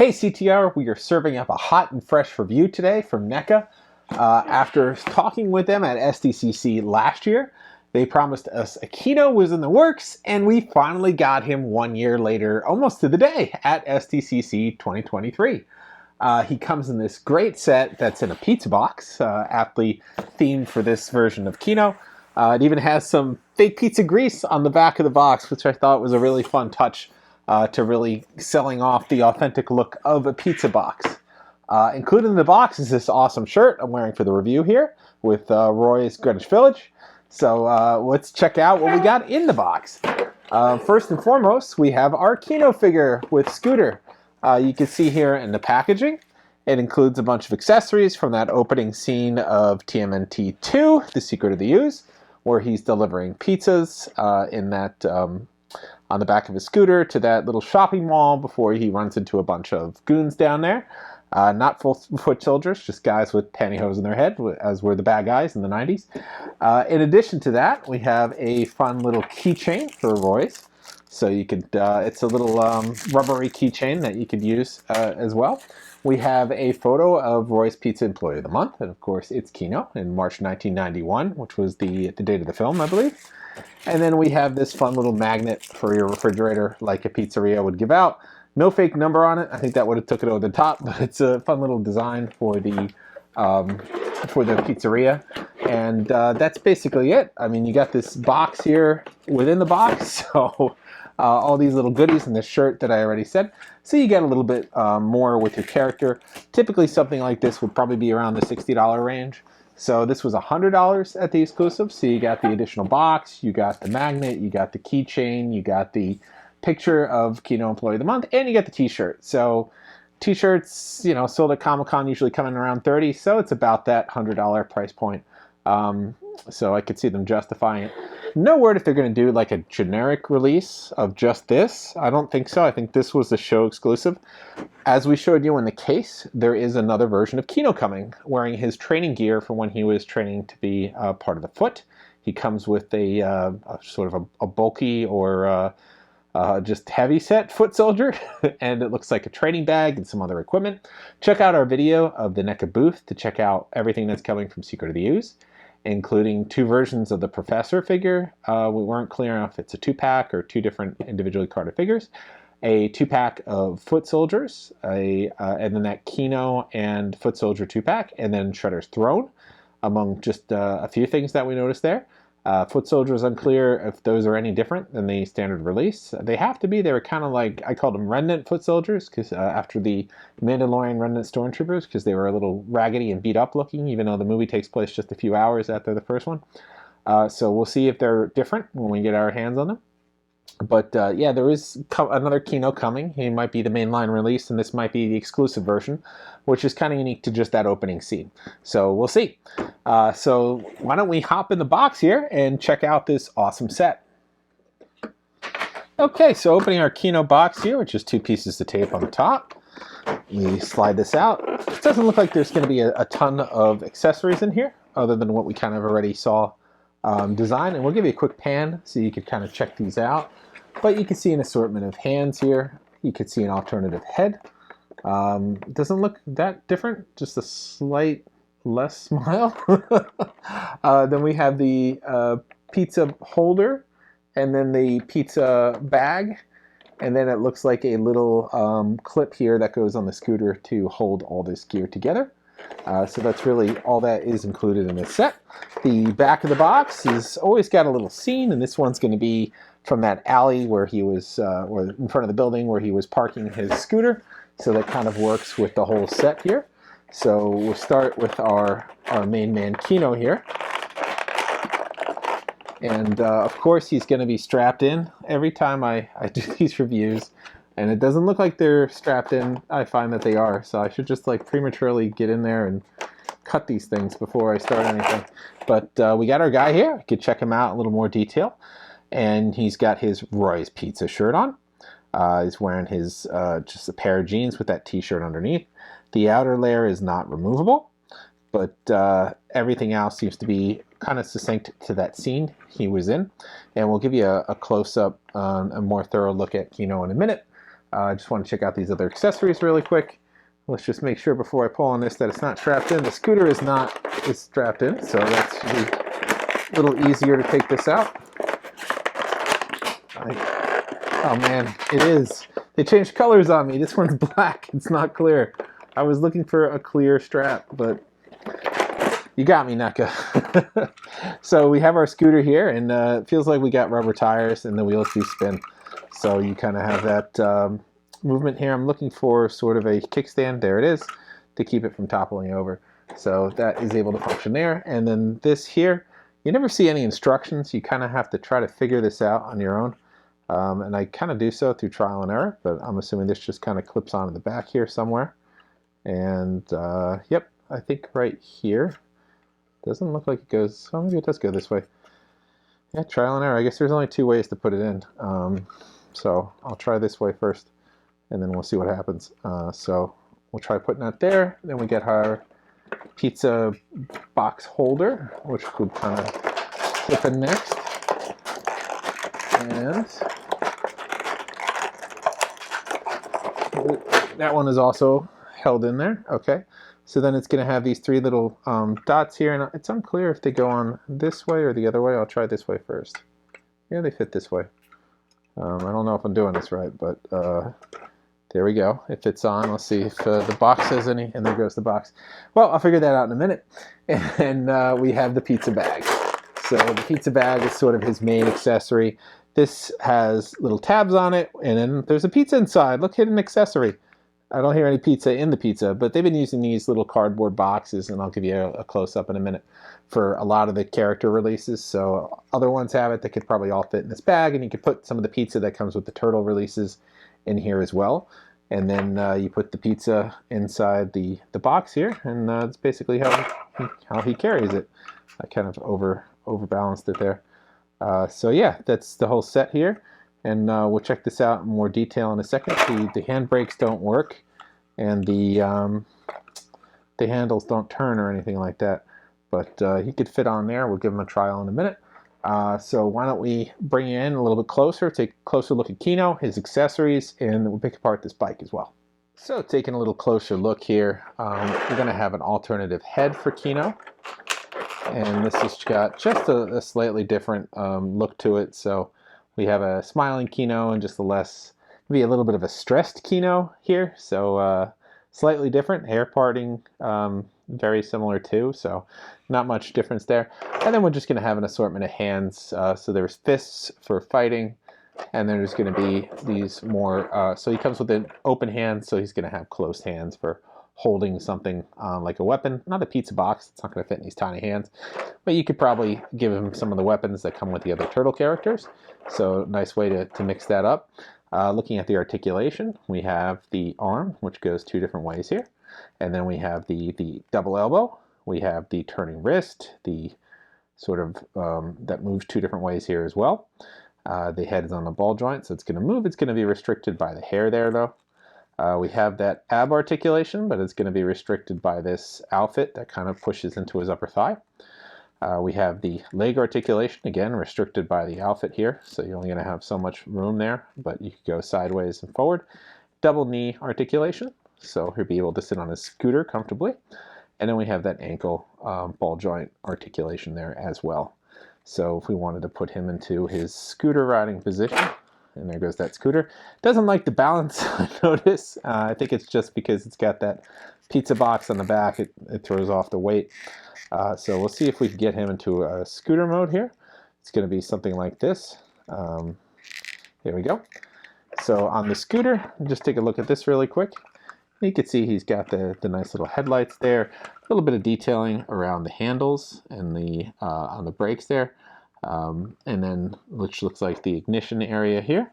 Hey CTR, we are serving up a hot and fresh review today from NECA. After talking with them at SDCC last year, they promised us a Keno was in the works, and we finally got him 1 year later, almost to the day, at SDCC 2023. He comes in this great set that's in a pizza box, aptly themed for this version of Keno. It even has some fake pizza grease on the back of the box, which I thought was a really fun touch to really selling off the authentic look of a pizza box. Included in the box is this awesome shirt I'm wearing for the review here with Roy's Greenwich Village. So let's check out what we got in the box. First and foremost, we have our Keno figure with Scooter. You can see here in the packaging, it includes a bunch of accessories from that opening scene of TMNT 2, The Secret of the Ooze, where he's delivering pizzas in that on the back of his scooter to that little shopping mall before he runs into a bunch of goons down there. Not full foot soldiers, just guys with pantyhose in their head, as were the bad guys in the 90s. In addition to that, we have a fun little keychain for Roy's. So you could, it's a little rubbery keychain that you could use as well. We have a photo of Roy's Pizza Employee of the Month, and of course it's Keno in March 1991, which was the date of the film, I believe. And then we have this fun little magnet for your refrigerator, like a pizzeria would give out. No fake number on it. I think that would have took it over the top, but it's a fun little design for the pizzeria. And that's basically it. I mean, you got this box here within the box, so all these little goodies and this shirt that I already said. So you get a little bit more with your character. Typically something like this would probably be around the $60 range. So this was $100 at the exclusive. So you got the additional box, you got the magnet, you got the keychain, you got the picture of Keno Employee of the Month, and you get the t-shirt. So t-shirts, you know, sold at Comic-Con usually come in around $30, so it's about that $100 price point. So I could see them justifying it. No word if they're going to do like a generic release of just this. I don't think so. I think this was the show exclusive. As we showed you in the case, there is another version of Keno coming, wearing his training gear from when he was training to be part of the foot. He comes with a sort of a bulky or just heavy set foot soldier, and it looks like a training bag and some other equipment. Check out our video of the NECA booth to check out everything that's coming from Secret of the Ooze, including 2 versions of the Professor figure. We weren't clear enough if it's a 2-pack or 2 different individually carded figures. A 2-pack of foot soldiers, and then that Keno and foot soldier 2-pack, and then Shredder's Throne, among just a few things that we noticed there. Foot soldier is unclear if those are any different than the standard release. They have to be. They were kind of like, I called them remnant foot soldiers, because after the Mandalorian remnant stormtroopers, because they were a little raggedy and beat up looking, even though the movie takes place just a few hours after the first one. So we'll see if they're different when we get our hands on them. But yeah, there is another Keno coming. He might be the mainline release, and this might be the exclusive version, which is kind of unique to just that opening scene. So we'll see. So why don't we hop in the box here and check out this awesome set. Okay, so opening our Keno box here, which is 2 pieces of tape on the top. We slide this out. It doesn't look like there's going to be a ton of accessories in here, other than what we kind of already saw design. And we'll give you a quick pan so you can kind of check these out. But you can see an assortment of hands here. You could see an alternative head. It doesn't look that different, just a slight less smile. Then we have the pizza holder, and then the pizza bag, and then it looks like a little clip here that goes on the scooter to hold all this gear together. So that's really all that is included in this set. The back of the box is always got a little scene, and this one's going to be from that alley where he was, or in front of the building where he was parking his scooter. So that kind of works with the whole set here. So we'll start with our main man Keno here. And of course he's going to be strapped in every time I do these reviews. And it doesn't look like they're strapped in. I find that they are. So I should just like prematurely get in there and cut these things before I start anything. But we got our guy here. You could check him out in a little more detail. And he's got his Roy's Pizza shirt on. He's wearing his just a pair of jeans with that t-shirt underneath. The outer layer is not removable, but everything else seems to be kind of succinct to that scene he was in. And we'll give you a close-up, a more thorough look at Keno in a minute. I just want to check out these other accessories really quick. Let's just make sure before I pull on this that it's not strapped in. The scooter is strapped in, so that's a little easier to take this out. Oh man, it is. They changed colors on me. This one's black. It's not clear. I was looking for a clear strap, but you got me, NECA. So we have our scooter here, and it feels like we got rubber tires, and the wheels do spin. So you kind of have that movement here. I'm looking for sort of a kickstand. There it is, to keep it from toppling over. So that is able to function there. And then this here, you never see any instructions. You kind of have to try to figure this out on your own. And I kind of do so through trial and error, but I'm assuming this just kind of clips onto the back here somewhere. And yep, I think right here. Doesn't look like it goes, oh, maybe it does go this way. Yeah, trial and error. I guess there's only 2 ways to put it in. So I'll try this way first, and then we'll see what happens. So we'll try putting that there. Then we get our pizza box holder, which we'll kind of flip in next. And that one is also held in there. Okay. So then it's going to have these 3 little dots here, and it's unclear if they go on this way or the other way. I'll try this way first. Yeah, they fit this way. I don't know if I'm doing this right, but there we go. It fits on. Let's see if the box has any, and there goes the box. Well, I'll figure that out in a minute. And we have the pizza bag. So the pizza bag is sort of his main accessory. This has little tabs on it, and then there's a pizza inside. Look, hidden accessory. I don't hear any pizza in the pizza, but they've been using these little cardboard boxes, and I'll give you a close-up in a minute, for a lot of the character releases. So other ones have it that could probably all fit in this bag, and you could put some of the pizza that comes with the turtle releases in here as well. And then you put the pizza inside the box here, and that's basically how he carries it. I kind of overbalanced it there. So yeah, that's the whole set here. And we'll check this out in more detail in a second. The handbrakes don't work, and the handles don't turn or anything like that. But he could fit on there. We'll give him a trial in a minute. So why don't we bring you in a little bit closer, take a closer look at Keno, his accessories, and we'll pick apart this bike as well. So taking a little closer look here, we're going to have an alternative head for Keno. And this has got just a slightly different look to it. So we have a smiling Keno and just maybe a little bit of a stressed Keno here. So slightly different, hair parting, very similar too. So not much difference there. And then we're just going to have an assortment of hands. So there's fists for fighting, and then there's going to be these more, so he comes with an open hand, so he's going to have closed hands for holding something like a weapon. Not a pizza box, it's not going to fit in these tiny hands, but you could probably give him some of the weapons that come with the other turtle characters. So nice way to mix that up. Looking at the articulation, we have the arm, which goes 2 different ways here. And then we have the double elbow. We have the turning wrist, the sort of, that moves 2 different ways here as well. The head is on the ball joint, so it's going to move. It's going to be restricted by the hair there, though. We have that ab articulation, but it's going to be restricted by this outfit that kind of pushes into his upper thigh. We have the leg articulation, again, restricted by the outfit here, so you're only going to have so much room there, but you could go sideways and forward. Double knee articulation, so he'll be able to sit on his scooter comfortably. And then we have that ankle ball joint articulation there as well. So if we wanted to put him into his scooter riding position, and there goes that scooter. Doesn't like the balance, I notice. I think it's just because it's got that pizza box on the back. It throws off the weight. So we'll see if we can get him into a scooter mode here. It's going to be something like this. There we go. So on the scooter, just take a look at this really quick. You can see he's got the nice little headlights there. A little bit of detailing around the handles and on the brakes there. And then which looks like the ignition area here.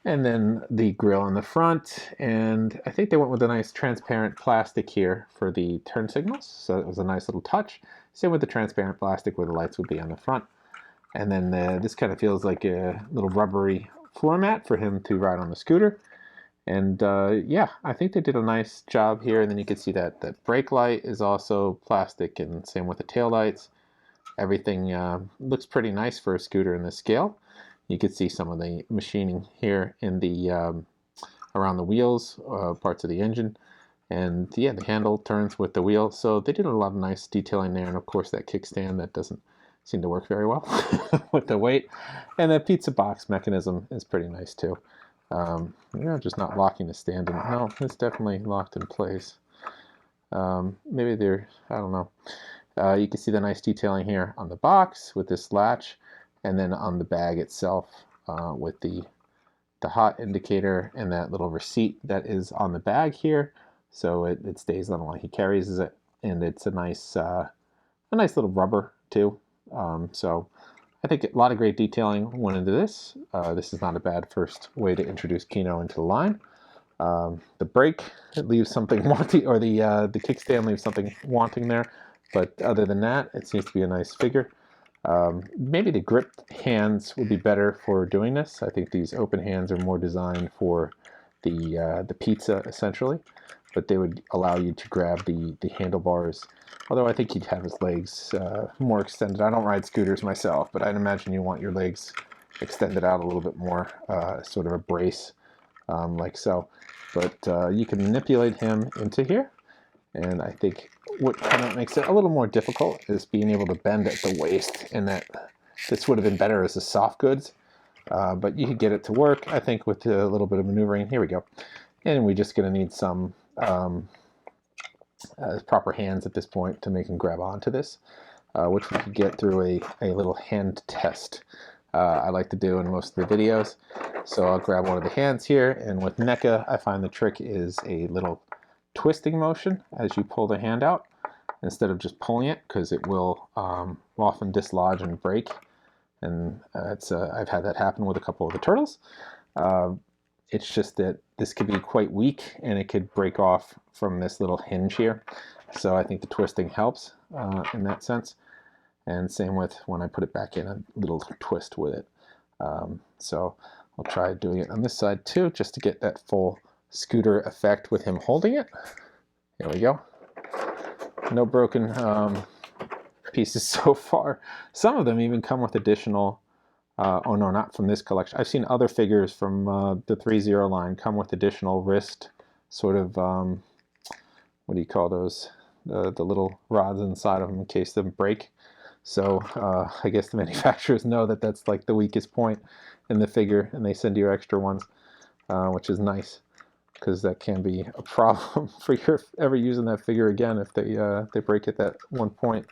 And then the grill in the front, and I think they went with a nice transparent plastic here for the turn signals, so it was a nice little touch. Same with the transparent plastic where the lights would be on the front. And then this kind of feels like a little rubbery floor mat for him to ride on the scooter. And yeah, I think they did a nice job here. And then you can see that brake light is also plastic, and same with the tail lights. Everything looks pretty nice for a scooter in this scale. You could see some of the machining here in the around the wheels, parts of the engine. And yeah, the handle turns with the wheel. So they did a lot of nice detailing there. And of course that kickstand that doesn't seem to work very well with the weight. And the pizza box mechanism is pretty nice too. Just not locking the stand in. No, it's definitely locked in place. Maybe they're, I don't know. You can see the nice detailing here on the box with this latch, and then on the bag itself with the hot indicator and that little receipt that is on the bag here. So it stays on while he carries it, and it's a nice little rubber too. So I think a lot of great detailing went into this. This is not a bad first way to introduce Keno into the line. The brake, it leaves something wanting, or the kickstand leaves something wanting there. But other than that, it seems to be a nice figure. Maybe the grip hands would be better for doing this. I think these open hands are more designed for the pizza, essentially. But they would allow you to grab the handlebars. Although I think he'd have his legs more extended. I don't ride scooters myself, but I'd imagine you want your legs extended out a little bit more, sort of a brace, like so. But you can manipulate him into here. And I think what kind of makes it a little more difficult is being able to bend at the waist, and that this would have been better as a soft goods. But you could get it to work, I think, with a little bit of maneuvering. Here we go. And we're just going to need some proper hands at this point to make him grab onto this, which we could get through a little hand test I like to do in most of the videos. So I'll grab one of the hands here, and with NECA, I find the trick is a little twisting motion as you pull the hand out instead of just pulling it, because it will often dislodge and break. And I've had that happen with a couple of the turtles. It's just that this could be quite weak, and it could break off from this little hinge here. So I think the twisting helps in that sense. And same with when I put it back in, a little twist with it. So I'll try doing it on this side too, just to get that full scooter effect with him holding it. There we go. No broken pieces so far. Some of them even come with additional, oh no, not from this collection. I've seen other figures from the 3-0 line come with additional wrist sort of, what do you call those? The little rods inside of them in case they break. So I guess the manufacturers know that that's like the weakest point in the figure, and they send you extra ones, which is nice, because that can be a problem for your ever using that figure again if they break at that one point.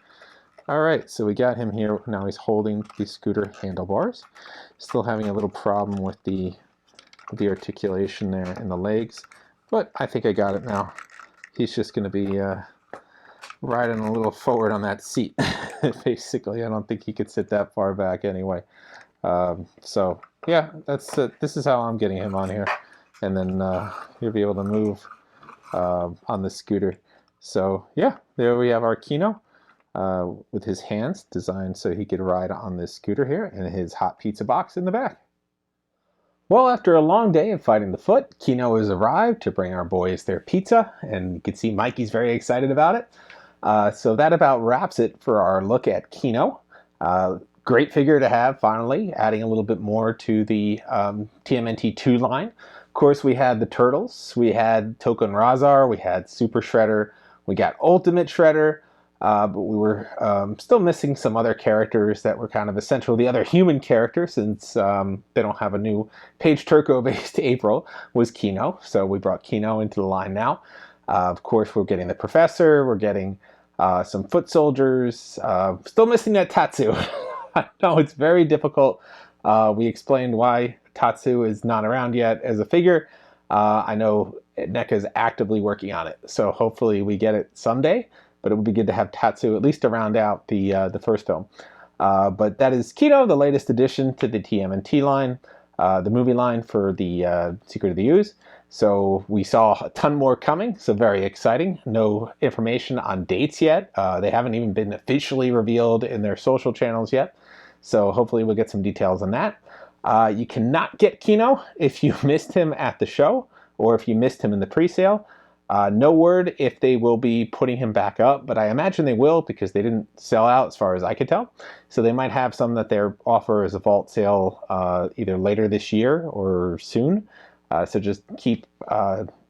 All right, so we got him here. Now he's holding the scooter handlebars. Still having a little problem with the articulation there in the legs, but I think I got it now. He's just going to be riding a little forward on that seat. Basically, I don't think he could sit that far back anyway. So yeah, that's this is how I'm getting him on here, and then he'll be able to move on the scooter. So yeah, there we have our Keno with his hands designed so he could ride on this scooter here, and his hot pizza box in the back. Well, after a long day of fighting the foot, Keno has arrived to bring our boys their pizza, and you can see Mikey's very excited about it. So that about wraps it for our look at Keno. Great figure to have, finally, adding a little bit more to the TMNT 2 line. Of course, we had the Turtles, we had Token Razar, we had Super Shredder, we got Ultimate Shredder, but we were still missing some other characters that were kind of essential. The other human character, since they don't have a new Page Turco-based April, was Keno. So we brought Keno into the line now. Of course, we're getting the Professor, we're getting some foot soldiers, still missing that Tatsu. I know it's very difficult. We explained why Tatsu is not around yet as a figure. I know NECA is actively working on it, so hopefully we get it someday, but it would be good to have Tatsu at least to round out the first film. But that is Keno, the latest addition to the TMNT line, the movie line for the Secret of the Ooze. So we saw a ton more coming, so very exciting. No information on dates yet. They haven't even been officially revealed in their social channels yet. So hopefully we'll get some details on that. You cannot get Keno if you missed him at the show or if you missed him in the pre-sale. No word if they will be putting him back up, but I imagine they will because they didn't sell out as far as I could tell. So they might have some that they offer as a vault sale either later this year or soon. So just keep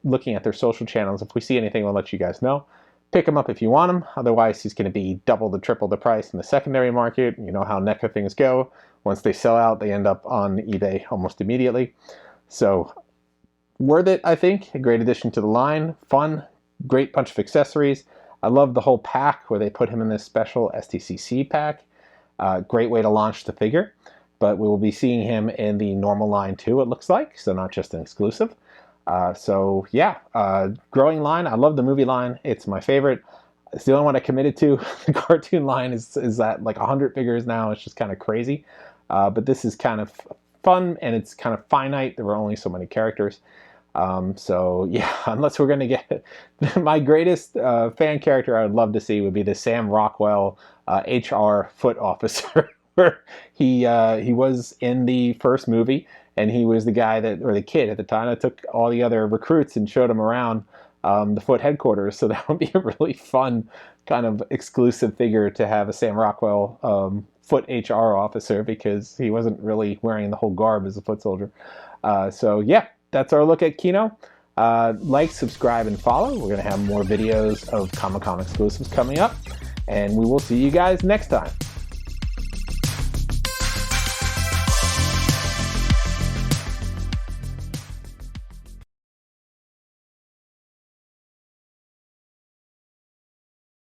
looking at their social channels. If we see anything, we'll let you guys know. Pick him up if you want him. Otherwise, he's going to be double to triple the price in the secondary market. You know how NECA things go. Once they sell out, they end up on eBay almost immediately. So worth it, I think. A great addition to the line. Fun. Great bunch of accessories. I love the whole pack where they put him in this special SDCC pack. Great way to launch the figure. But we will be seeing him in the normal line too, it looks like. So not just an exclusive. So yeah, growing line. I love the movie line. It's my favorite. It's the only one I committed to. The cartoon line is at like 100 figures now. It's just kind of crazy. But this is kind of fun, and it's kind of finite. There were only so many characters. So yeah, unless we're going to get my greatest fan character I would love to see would be the Sam Rockwell HR foot officer. Where he was in the first movie, and he was the guy that, or the kid at the time, that took all the other recruits and showed them around the Foot headquarters. So that would be a really fun kind of exclusive figure to have a Sam Rockwell Foot HR officer, because he wasn't really wearing the whole garb as a foot soldier. So yeah, that's our look at Keno. Like, subscribe, and follow. We're going to have more videos of Comic-Con exclusives coming up, and we will see you guys next time.